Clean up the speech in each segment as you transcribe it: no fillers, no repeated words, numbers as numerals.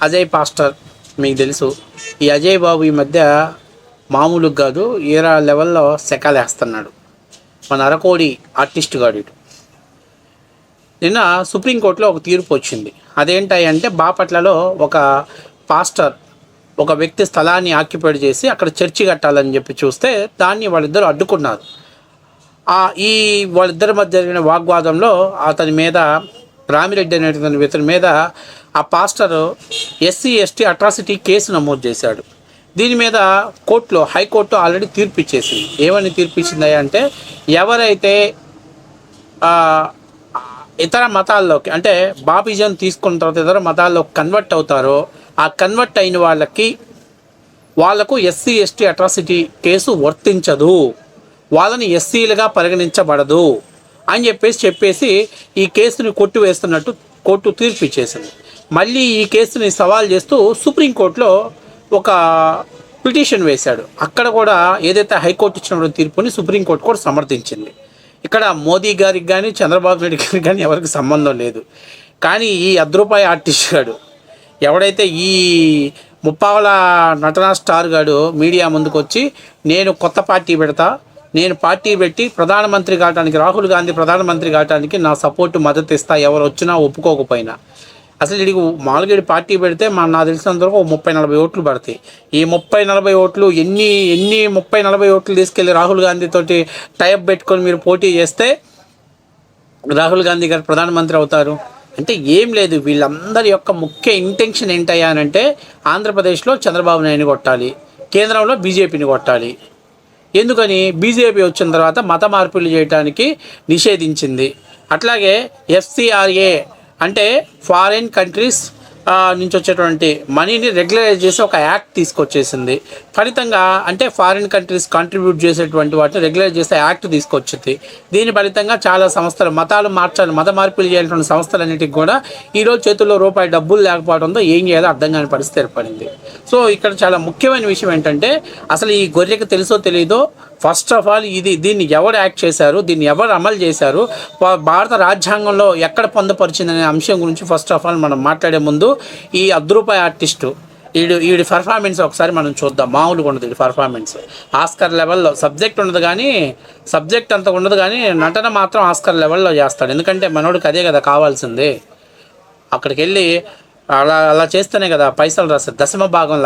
Ajay pastor మీకు తెలుసు. ఈ అజయ్ బాబు ఈ మధ్య మామూలుగా కాదు, ఏరా లెవెల్లో సెకాలేస్తున్నాడు. మన అరకోడి ఆర్టిస్ట్ గాడు. నిన్న సుప్రీంకోర్టులో ఒక తీర్పు వచ్చింది. అదేంటంటే బాపట్లలో ఒక పాస్టర్ ఒక వ్యక్తి స్థలాన్ని ఆక్యుపై చేసి అక్కడ చర్చి కట్టాలని చెప్పి చూస్తే దాన్ని వాళ్ళిద్దరూ అడ్డుకున్నారు. ఈ వాళ్ళిద్దరి మధ్య జరిగిన వాగ్వాదంలో అతని మీద, రామిరెడ్డి అనేటువంటి ఇతని మీద ఆ pastor SC ST atrocity case నమోదు చేశాడు. దీని మీద హైకోర్టు ఆల్రెడీ తీర్పు ఇచ్చేసింది. ఏమని తీర్పు ఇచ్చింది అంటే, ఎవరైతే ఇతర మతాల్లోకి అంటే బాపిజం తీసుకున్న తర్వాత ఇతర మతాల్లోకి కన్వర్ట్ అవుతారో ఆ కన్వర్ట్ అయిన వాళ్లకు ఎస్సీ ఎస్టీ అట్రాసిటీ కేసు వర్తించదు, వాళ్ళని ఎస్సీలుగా పరిగణించబడదు అని చెప్పేసి ఈ కేసుని కొట్టివేస్తున్నట్టు కోర్టు తీర్పు ఇచ్చేసింది. మళ్ళీ ఈ కేసుని సవాల్ చేస్తూ సుప్రీంకోర్టులో ఒక పిటిషన్ వేశాడు. అక్కడ కూడా ఏదైతే హైకోర్టు ఇచ్చిన తీర్పుని సుప్రీంకోర్టు కూడా సమర్థించింది. ఇక్కడ మోదీ గారికి కానీ చంద్రబాబు నాయుడు గారికి కానీ ఎవరికి సంబంధం లేదు. కానీ ఈ అర్ధరూపాయి ఆర్టిస్ట్ గాడు ఎవడైతే ఈ ముప్పావల నటనా స్టార్ గాడు మీడియా ముందుకు వచ్చి నేను కొత్త పార్టీ పెడతా, నేను పార్టీ పెట్టి ప్రధానమంత్రి కావడానికి, రాహుల్ గాంధీ ప్రధానమంత్రి కావడానికి నా సపోర్టు మద్దతు ఇస్తా, ఎవరు వచ్చినా ఒప్పుకోకపోయినా. అసలు వీడికి మామూలుగా పార్టీ పెడితే నాకు తెలిసినంతవరకు 30-40 ఓట్లు పడతాయి. ఈ 30-40 ఓట్లు ఎన్ని 30-40 ఓట్లు తీసుకెళ్ళి రాహుల్ గాంధీ తోటి టైప్ పెట్టుకొని మీరు పోటీ చేస్తే రాహుల్ గాంధీ గారు ప్రధానమంత్రి అవుతారు. అంటే ఏం లేదు, వీళ్ళందరి యొక్క ముఖ్య ఇంటెన్షన్ ఏంటయ్యానంటే ఆంధ్రప్రదేశ్లో చంద్రబాబు నాయుడిని కొట్టాలి, కేంద్రంలో బీజేపీని కొట్టాలి. ఎందుకని? బీజేపీ వచ్చిన తర్వాత మత మార్పులు చేయడానికి నిషేధించింది. అట్లాగే ఎఫ్సిఆర్ఏ అంటే ఫారిన్ కంట్రీస్ నుంచి వచ్చేటువంటి మనీని రెగ్యులరైజ్ చేసి ఒక యాక్ట్ తీసుకొచ్చేసింది. ఫలితంగా అంటే ఫారిన్ కంట్రీస్ కాంట్రిబ్యూట్ చేసేటువంటి వాటిని రెగ్యులరైజ్ చేసే యాక్ట్ తీసుకొచ్చింది. దీని ఫలితంగా చాలా సంస్థలు మత మార్పులు చేయాల్సిన సంస్థలన్నిటికీ కూడా ఈరోజు చేతుల్లో రూపాయి డబ్బులు లేకపోవడంతో ఏం చేయాలో అర్థం కాని పరిస్థితి ఏర్పడింది. సో ఇక్కడ చాలా ముఖ్యమైన విషయం ఏంటంటే, అసలు ఈ గొర్రెకి తెలుసో తెలీదో, ఫస్ట్ ఆఫ్ ఆల్ దీన్ని ఎవరు యాక్ట్ చేశారు, దీన్ని ఎవరు అమలు చేశారు, భారత రాజ్యాంగంలో ఎక్కడ పొందుపరిచిందనే అంశం గురించి ఫస్ట్ ఆఫ్ ఆల్ మనం మాట్లాడే ముందు ఈ అర్ధరూపాయి ఆర్టిస్టు వీడి పర్ఫార్మెన్స్ ఒకసారి మనం చూద్దాం. మామూలుగా ఉండదు వీడి పర్ఫార్మెన్స్. ఆస్కర్ లెవెల్లో సబ్జెక్ట్ అంత ఉండదు కానీ నటన మాత్రం ఆస్కర్ లెవెల్లో చేస్తాడు. ఎందుకంటే మనోడికి అదే కదా కావాల్సింది. అక్కడికి వెళ్ళి అలా చేస్తేనే కదా పైసలు రాస్తారు. దశమ భాగం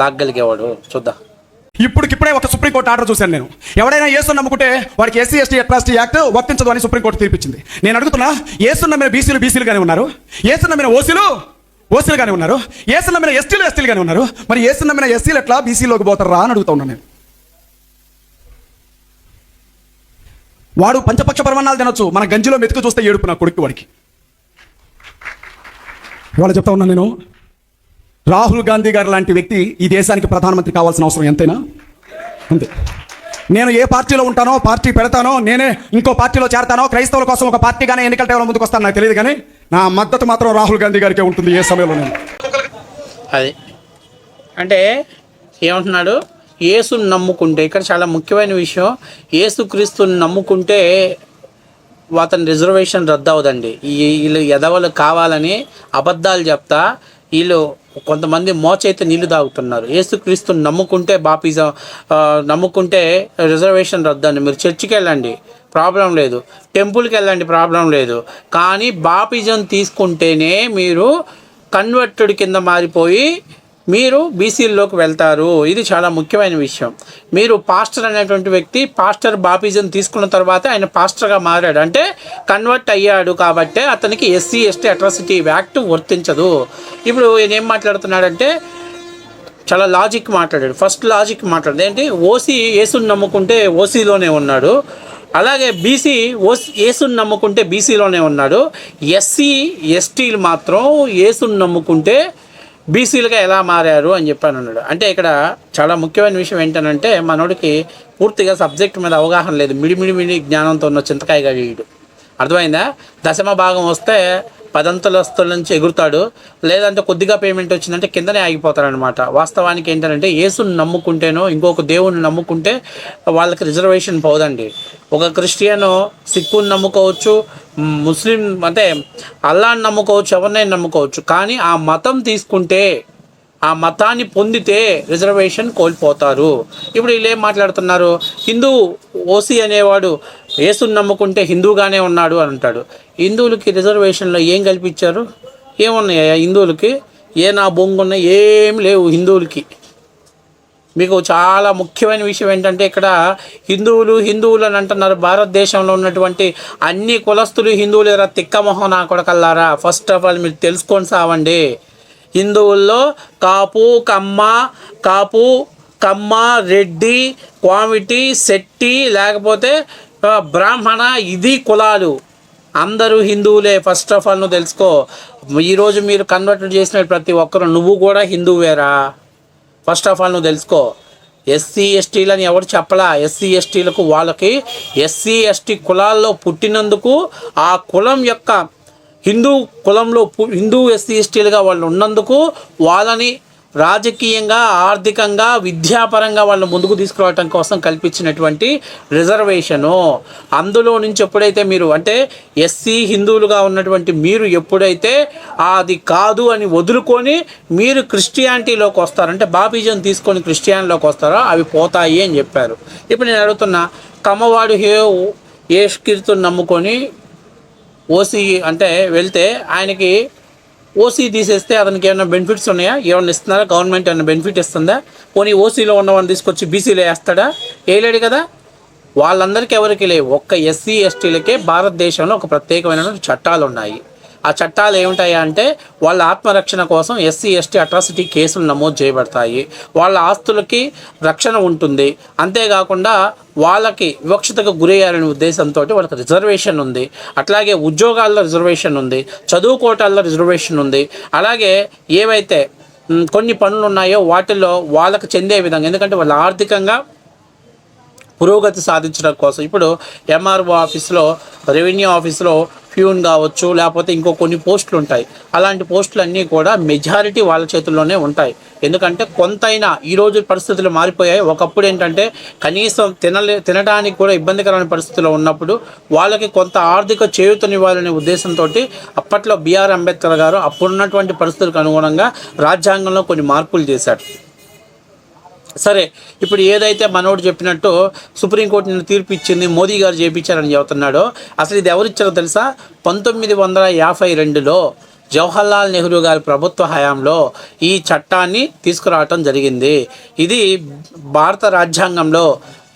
లాగ్గలిగేవాడు. చూద్దాం. ఇప్పుడే ఒక సుప్రీంకోర్టు ఆర్డర్ చూశాను నేను. ఎవడైనా యేసుని నమ్ముకుంటే వాడికి ఎస్సీ ఎస్టీ అట్రాసిటీ యాక్ట్ వర్తించదు అని సుప్రీంకోర్టు తీర్పిచ్చింది. నేను అడుగుతున్నా, యేసుని నమ్మిన బీసీలుగానే ఉన్నారు, యేసుని నమ్మిన ఓసీలుగానే ఉన్నారు, యేసుని నమ్మిన ఎస్టీలుగానే ఉన్నారు. మరి యేసుని నమ్మిన ఎస్సీలు ఎట్లా బీసీలోకి పోతారా అని అడుగుతా ఉన్నాను నేను. వాడు పంచపక్ష పరమాన్నాలు తినొచ్చు, మన గంజిలో మెతుకు చూస్తే ఏడుపు నా కొడుకు వాడికి. ఇవాళ చెప్తా ఉన్నాను నేను, రాహుల్ గాంధీ గారు లాంటి వ్యక్తి ఈ దేశానికి ప్రధానమంత్రి కావాల్సిన అవసరం ఎంతైనా అంతే. నేను ఏ పార్టీలో ఉంటానో, పార్టీ పెడతానో, నేనే ఇంకో పార్టీలో చేరతానో, క్రైస్తవుల కోసం ఒక పార్టీగానే ఎన్నికల టైంలో ముందుకు వస్తాను నాకు తెలియదు, కానీ నా మద్దతు మాత్రం రాహుల్ గాంధీ గారికే ఉంటుంది ఏ సమయంలో. నేను అది అంటే ఏమంటున్నాడు, యేసుని నమ్ముకుంటే, ఇక్కడ చాలా ముఖ్యమైన విషయం, యేసుక్రీస్తుని నమ్ముకుంటే అతని రిజర్వేషన్ రద్దు అవ్వదండి. వీళ్ళు ఎదవలు కావాలని అబద్ధాలు చెప్తా వీళ్ళు కొంతమంది మోచైతే నీళ్లు తాగుతున్నారు. యేసుక్రీస్తుని నమ్ముకుంటే బాప్టిజం నమ్ముకుంటే రిజర్వేషన్ రద్దండి. మీరు చర్చికి వెళ్ళండి, ప్రాబ్లం లేదు, టెంపుల్కి వెళ్ళండి, ప్రాబ్లం లేదు. కానీ బాప్టిజం తీసుకుంటేనే మీరు కన్వర్టెడ్ కింద మారిపోయి మీరు బీసీల్లోకి వెళ్తారు. ఇది చాలా ముఖ్యమైన విషయం. మీరు పాస్టర్ అనేటువంటి వ్యక్తి బాప్టిజం తీసుకున్న తర్వాత ఆయన పాస్టర్గా మారాడు అంటే కన్వర్ట్ అయ్యాడు కాబట్టి అతనికి ఎస్సీ ఎస్టీ అట్రాసిటీ యాక్ట్ వర్తించదు. ఇప్పుడు ఈయన ఏం మాట్లాడుతున్నాడంటే చాలా లాజిక్ మాట్లాడాడు. ఫస్ట్ లాజిక్ మాట్లాడాడు ఏంటి, ఓసీ యేసుని నమ్ముకుంటే ఓసీలోనే ఉన్నాడు, అలాగే బీసీ యేసుని నమ్ముకుంటే బీసీలోనే ఉన్నాడు, ఎస్సీ ఎస్టీలు మాత్రం యేసుని నమ్ముకుంటే బీసీలుగా ఎలా మారారు అని చెప్పాను అన్నాడు. అంటే ఇక్కడ చాలా ముఖ్యమైన విషయం ఏంటంటే, మనోడికి పూర్తిగా సబ్జెక్ట్ మీద అవగాహన లేదు, మిడి జ్ఞానంతో ఉన్న చింతకాయగా వీడు. అర్థమైందా? దశమ భాగం వస్తే పదంతస్తుల నుంచి ఎగురుతాడు, లేదంటే కొద్దిగా పేమెంట్ వచ్చిందంటే కిందనే ఆగిపోతారనమాట. వాస్తవానికి ఏంటంటే యేసుని నమ్ముకుంటేనో ఇంకొక దేవుణ్ణి నమ్ముకుంటే వాళ్ళకి రిజర్వేషన్ పోదండి. ఒక క్రిస్టియను సిక్కుని నమ్ముకోవచ్చు, ముస్లిం అంటే అల్లాని నమ్ముకోవచ్చు, ఎవరినైనా నమ్ముకోవచ్చు, కానీ ఆ మతం తీసుకుంటే, ఆ మతాన్ని పొందితే రిజర్వేషన్ కోల్పోతారు. ఇప్పుడు వీళ్ళు ఏం మాట్లాడుతున్నారు, హిందూ ఓసీ అనేవాడు యేసుని నమ్ముకుంటే హిందూగానే ఉన్నాడు అని అంటాడు. హిందువులకి రిజర్వేషన్లో ఏం కల్పించారు? ఏమున్నాయా హిందువులకి? నా బొంగున్నాయి? ఏం లేవు హిందువులకి. మీకు చాలా ముఖ్యమైన విషయం ఏంటంటే, ఇక్కడ హిందువులు అని అంటున్నారు. భారతదేశంలో ఉన్నటువంటి అన్ని కులస్తులు హిందువులేరా? తిక్కమొహం నా కొడకల్లారా. ఫస్ట్ ఆఫ్ ఆల్ మీరు తెలుసుకొని సావండి. హిందువుల్లో కాపు కమ్మ రెడ్డి కోమిటి శెట్టి లేకపోతే బ్రాహ్మణ, ఇది కులాలు. అందరూ హిందువులే. ఫస్ట్ ఆఫ్ ఆల్ నువ్వు తెలుసుకో. ఈరోజు మీరు కన్వర్ట్ చేసిన ప్రతి ఒక్కరు నువ్వు కూడా హిందువేరా. ఫస్ట్ ఆఫ్ ఆల్ నువ్వు తెలుసుకో. ఎస్సీ ఎస్టీలని ఎవరు చెప్పలా. ఎస్సీ ఎస్టీలకు వాళ్ళకి ఎస్సీ ఎస్టీ కులాల్లో పుట్టినందుకు ఆ కులం యొక్క హిందూ కులంలో హిందూ ఎస్సీ ఎస్టీలుగా వాళ్ళు ఉన్నందుకు వాళ్ళని రాజకీయంగా, ఆర్థికంగా, విద్యాపరంగా వాళ్ళని ముందుకు తీసుకురావటం కోసం కల్పించినటువంటి రిజర్వేషను. అందులో నుంచి ఎప్పుడైతే మీరు అంటే ఎస్సీ హిందువులుగా ఉన్నటువంటి మీరు ఎప్పుడైతే అది కాదు అని వదులుకొని మీరు క్రిస్టియానిటీలోకి వస్తారంటే బాపిజం తీసుకొని క్రిస్టియానిటీలోకి వస్తారో అవి పోతాయి అని చెప్పారు. ఇప్పుడు నేను అడుగుతున్నా, కమ్మవాడు యేసుక్రీస్తుని నమ్ముకొని ఓసీ అంటే వెళ్తే ఆయనకి ఓసీ తీసేస్తే అతనికి ఏమైనా బెనిఫిట్స్ ఉన్నాయా? ఏమైనా ఇస్తున్నారా? గవర్నమెంట్ ఏమైనా బెనిఫిట్ ఇస్తుందా? పోనీ ఓసీలో ఉన్నవాడిని తీసుకొచ్చి బీసీలో వేస్తాడా? వేయలేడు కదా. వాళ్ళందరికీ ఎవరికి లేవు. ఒక్క ఎస్సీ ఎస్టీలకే భారతదేశంలో ఒక ప్రత్యేకమైన చట్టాలు ఉన్నాయి. ఆ చట్టాలు ఏమిటాయి అంటే వాళ్ళ ఆత్మరక్షణ కోసం ఎస్సీ ఎస్టీ అట్రాసిటీ కేసులు నమోదు చేయబడతాయి. వాళ్ళ ఆస్తులకి రక్షణ ఉంటుంది. అంతేకాకుండా వాళ్ళకి వివక్షతకు గురయ్యారనే ఉద్దేశంతో వాళ్ళకి రిజర్వేషన్ ఉంది. అట్లాగే ఉద్యోగాల్లో రిజర్వేషన్ ఉంది, చదువుకోవటాల్లో రిజర్వేషన్ ఉంది. అలాగే ఏవైతే కొన్ని పనులు ఉన్నాయో వాటిల్లో వాళ్ళకి చెందే విధంగా, ఎందుకంటే వాళ్ళ ఆర్థికంగా పురోగతి సాధించడం కోసం. ఇప్పుడు ఎంఆర్ఓ ఆఫీస్లో, రెవెన్యూ ఆఫీస్లో ప్యూన్ కావచ్చు, లేకపోతే ఇంకో కొన్ని పోస్టులు ఉంటాయి. అలాంటి పోస్టులు అన్నీ కూడా మెజారిటీ వాళ్ళ చేతుల్లోనే ఉంటాయి. ఎందుకంటే కొంతైనా ఈరోజు పరిస్థితులు మారిపోయాయి. ఒకప్పుడు ఏంటంటే కనీసం తినడానికి కూడా ఇబ్బందికరమైన పరిస్థితుల్లో ఉన్నప్పుడు వాళ్ళకి కొంత ఆర్థిక చేయూతనివ్వాలనే ఉద్దేశంతో అప్పట్లో బిఆర్ అంబేద్కర్ గారు అప్పుడున్నటువంటి పరిస్థితులకు అనుగుణంగా రాజ్యాంగంలో కొన్ని మార్పులు చేశారు. సరే, ఇప్పుడు ఏదైతే మనోడు చెప్పినట్టు సుప్రీంకోర్టు నిన్న తీర్పు ఇచ్చింది, మోదీ గారు చేయించారని చెబుతున్నాడో, అసలు ఇది ఎవరిచ్చారో తెలుసా? 1952లో జవహర్లాల్ నెహ్రూ గారి ప్రభుత్వ హయాంలో ఈ చట్టాన్ని తీసుకురావటం జరిగింది. ఇది భారత రాజ్యాంగంలో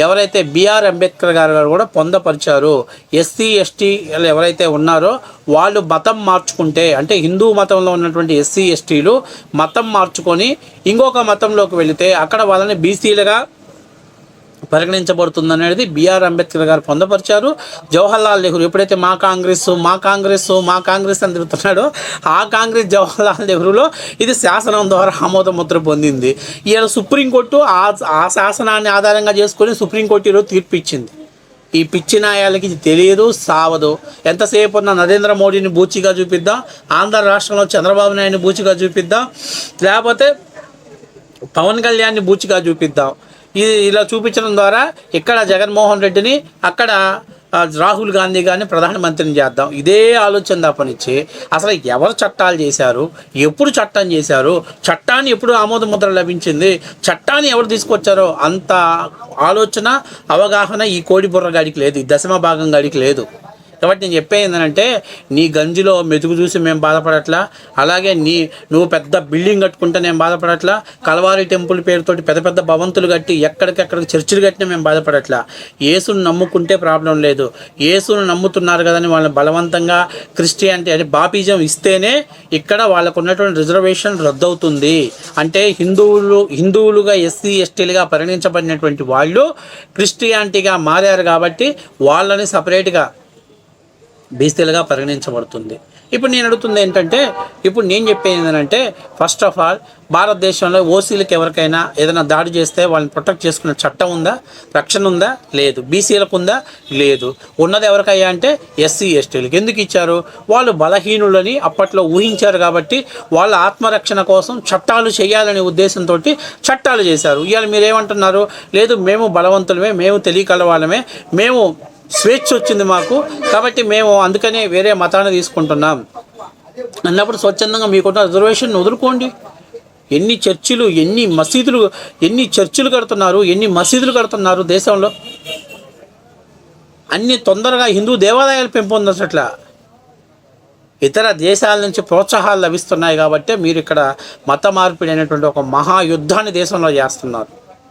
ఎవరైతే బిఆర్ అంబేద్కర్ గారు కూడా పొందపరిచారు. ఎస్సీ ఎస్టీ ఎవరైతే ఉన్నారో వాళ్ళు మతం మార్చుకుంటే, అంటే హిందూ మతంలో ఉన్నటువంటి ఎస్సీ ఎస్టీలు మతం మార్చుకొని ఇంకొక మతంలోకి వెళితే అక్కడ వాళ్ళని బీసీలుగా పరిగణించబడుతుందనేది బిఆర్ అంబేద్కర్ గారు పొందపరిచారు. జవహర్లాల్ నెహ్రూ ఎప్పుడైతే మా కాంగ్రెస్ అని తిరుగుతున్నాడో ఆ కాంగ్రెస్ జవహర్లాల్ నెహ్రూలో ఇది శాసనం ద్వారా ఆమోద ముద్ర పొందింది. ఈయన సుప్రీంకోర్టు ఆ శాసనాన్ని ఆధారంగా చేసుకొని సుప్రీంకోర్టు ఈరోజు తీర్పు ఇచ్చింది. ఈ పిచ్చి న్యాయాలకి ఇది తెలియదు, సావదు. ఎంతసేపు ఉన్న నరేంద్ర మోడీని బూచిగా చూపిద్దాం, ఆంధ్ర రాష్ట్రంలో చంద్రబాబు నాయుడిని బూచిగా చూపిద్దాం, లేకపోతే పవన్ కళ్యాణ్ని బూచిగా చూపిద్దాం. ఇది ఇలా చూపించడం ద్వారా ఇక్కడ జగన్మోహన్ రెడ్డిని, అక్కడ రాహుల్ గాంధీ గారిని ప్రధానమంత్రిని చేద్దాం. ఇదే ఆలోచన తప్పనిచ్చి అసలు ఎవరు చట్టాలు చేశారు, ఎప్పుడు చట్టం చేశారు, చట్టాన్ని ఎప్పుడు ఆమోద ముద్ర లభించింది, చట్టాన్ని ఎవరు తీసుకొచ్చారో అంత ఆలోచన, అవగాహన ఈ కోడి బుర్ర గాడికి లేదు, ఈ దశమ భాగం గాడికి లేదు. కాబట్టి నేను చెప్పేది ఏంటంటే, నీ గంజిలో మెతుకు చూసి మేము బాధపడట్లా, అలాగే నువ్వు పెద్ద బిల్డింగ్ కట్టుకుంటే నేను బాధపడట్లా, కలవారి టెంపుల్ పేరుతోటి పెద్ద పెద్ద భవంతులు కట్టి ఎక్కడికెక్కడికి చర్చిలు కట్టినా మేము బాధపడట్లా. యేసును నమ్ముకుంటే ప్రాబ్లం లేదు. యేసును నమ్ముతున్నారు కదని వాళ్ళని బలవంతంగా క్రిస్టియానిటీ అంటే బాపిజం ఇస్తేనే ఇక్కడ వాళ్ళకు ఉన్నటువంటి రిజర్వేషన్ రద్దవుతుంది. అంటే హిందువులుగా ఎస్సీ ఎస్టీలుగా పరిగణించబడినటువంటి వాళ్ళు క్రిస్టియానిటీగా మారారు కాబట్టి వాళ్ళని సపరేట్గా బీసీలుగా పరిగణించబడుతుంది. ఇప్పుడు నేను అడుగుతుంది ఏంటంటే, ఇప్పుడు నేను చెప్పేది ఏంటంటే, ఫస్ట్ ఆఫ్ ఆల్ భారతదేశంలో ఓసీలకు ఎవరికైనా ఏదైనా దాడి చేస్తే వాళ్ళని ప్రొటెక్ట్ చేసుకునే చట్టం ఉందా, రక్షణ ఉందా? లేదు. బీసీలకు ఉందా? లేదు. ఉన్నది ఎవరికయ్యా అంటే ఎస్సీ ఎస్టీలకు. ఎందుకు ఇచ్చారు? వాళ్ళు బలహీనులని అప్పట్లో ఊహించారు కాబట్టి వాళ్ళ ఆత్మరక్షణ కోసం చట్టాలు చేయాలనే ఉద్దేశంతో చట్టాలు చేశారు. ఇవాళ మీరేమంటున్నారు? లేదు, మేము బలవంతులమే, మేము తెలియకల వాళ్ళమే, మేము స్వేచ్ఛ వచ్చింది మాకు, కాబట్టి మేము అందుకనే వేరే మతాన్ని తీసుకుంటున్నాం అన్నప్పుడు స్వచ్ఛందంగా మీకున్న రిజర్వేషన్ వదులుకోండి. ఎన్ని చర్చిలు, ఎన్ని చర్చిలు కడుతున్నారు, ఎన్ని మసీదులు కడుతున్నారు దేశంలో. అన్ని తొందరగా హిందూ దేవాలయాలు పెంపొందట్లా, ఇతర దేశాల నుంచి ప్రోత్సాహాలు లభిస్తున్నాయి. కాబట్టి మీరు ఇక్కడ మత మార్పిడి అనేటువంటి ఒక మహాయుద్ధాన్ని దేశంలో చేస్తున్నారు.